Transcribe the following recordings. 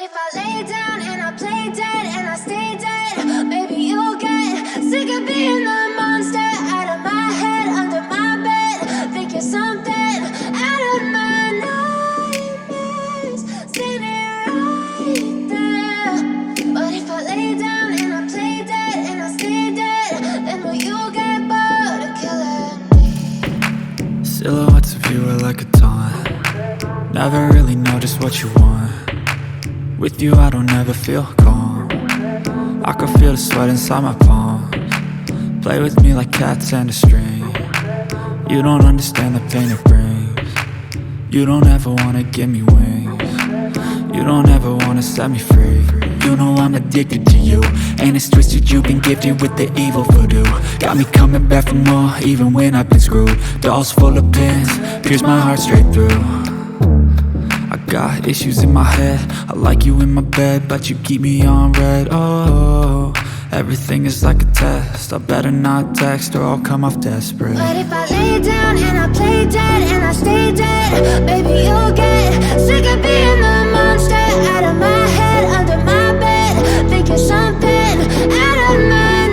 if I lay down and I play dead and I stay dead, maybe you'll get sick of being the monster out of my head, under my bed. Think you're something out of my nightmares, standing right there. But if I lay down and I play dead and I stay dead, then will you get bored of killing me? Silhouettes of you are like a taunt. Never really know just what you want. With you I don't ever feel calm. I can feel the sweat inside my palms. Play with me like cats and a string. You don't understand the pain it brings. You don't ever wanna give me wings. You don't ever wanna set me free. You know I'm addicted to you, and it's twisted, you've been gifted with the evil voodoo. Got me coming back for more, even when I've been screwed. Dolls full of pins, pierce my heart straight through. I got issues in my head, I like you in my bed, but you keep me on red. Oh, everything is like a test, I better not text or I'll come off desperate. But if I lay down and I play dead and I stay dead, baby you'll get sick of being the monster out of my head, under my bed. Think you're something out of my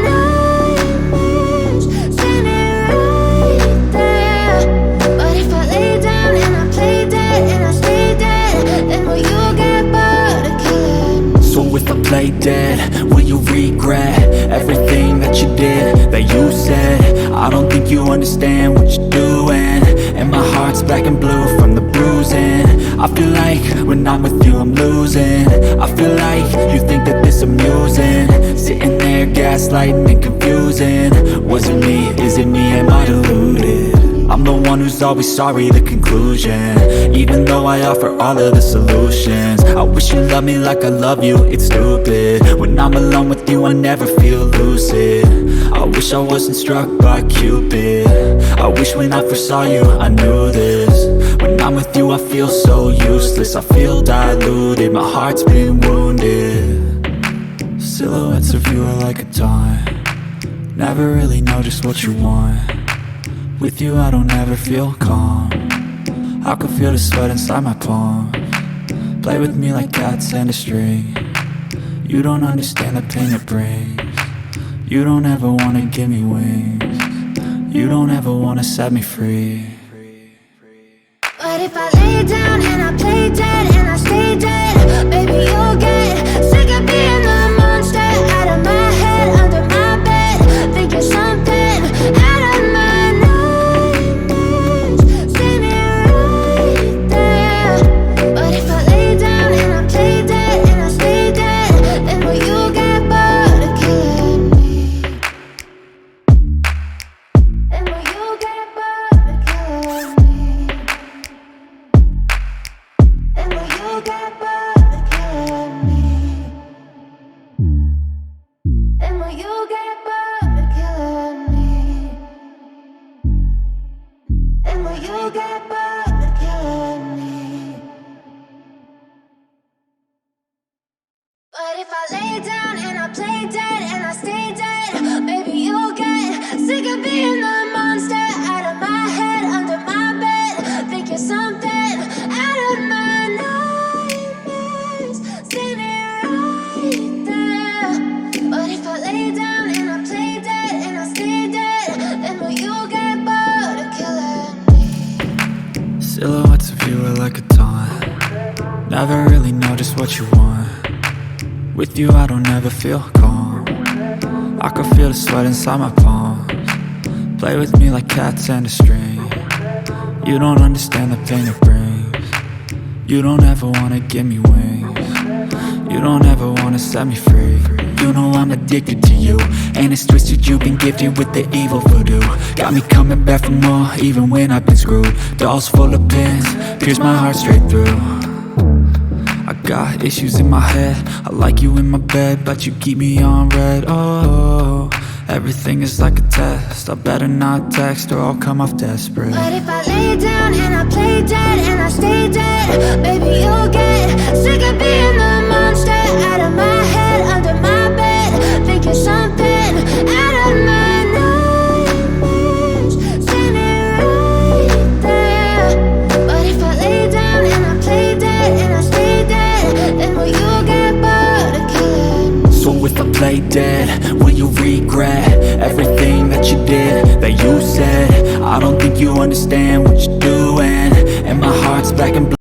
nightmares, standing right there. But if I lay down and I play dead and I stay dead, then will you get bored of killing me? So if I play dead, will you regret everything that you did, that you said? I don't think you understand what you're doing, and my heart's black and blue from the bruising. I feel like when I'm with you I'm losing. I feel like you think that this amusing, sitting there gaslighting and confusing. Was it me? Is it me? Am I deluded? I'm the one who's always sorry, the conclusion, even though I offer all of the solutions. I wish you loved me like I love you, it's stupid. When I'm alone with you I never feel lucid. I wish I wasn't struck by Cupid. I wish when I first saw you I knew this. When I'm with you I feel so useless, I feel diluted, my heart's been wounded. Silhouettes of you are like a taunt. Never really know just what you want. With you I don't ever feel calm. I can feel the sweat inside my palms. Play with me like cats and a string. You don't understand the pain it brings. You don't ever wanna give me wings. You don't ever wanna set me free. But if I lay down and I play dead and I stay dead, baby you'll get sick of being the monster out of my head, under my bed. Think you're something out of my nightmares, standing right there. But if I lay down and I play dead and I stay dead, then will you get bored of killing me? Then will you get bored of killing me? And will you get bored of killing me? And will you get bored of killing me? And will you get bored of killing me? But if I lay down and I play dead and I stay dead, baby you'll get sick of being the monster out of my head, under my bed. Think you're something out of my nightmares, standing right there. But if I lay down and I play dead and I stay dead, then will you get bored of killing me? Silhouettes of you are like a taunt. Never really know just what you want. With you I don't ever feel calm. I can feel the sweat inside my palms. Play with me like cats and a string. You don't understand the pain it brings. You don't ever wanna give me wings. You don't ever wanna set me free. You know I'm addicted to you, and it's twisted, you've been gifted with the evil voodoo. Got me coming back for more, even when I've been screwed. Dolls full of pins, pierce my heart straight through. I got issues in my head, I like you in my bed, but you keep me on red. Oh, everything is like a test, I better not text or I'll come off desperate. But if I lay down and I play dead and I stay dead, baby you'll get sick of being the monster out of my head, under my bed. Think you're something out of my nightmares, standing right there. But if I lay down and I play dead and I stay dead, then will you play dead? Will you regret everything that you did, that you said? I don't think you understand what you're doing, and my heart's black and blue.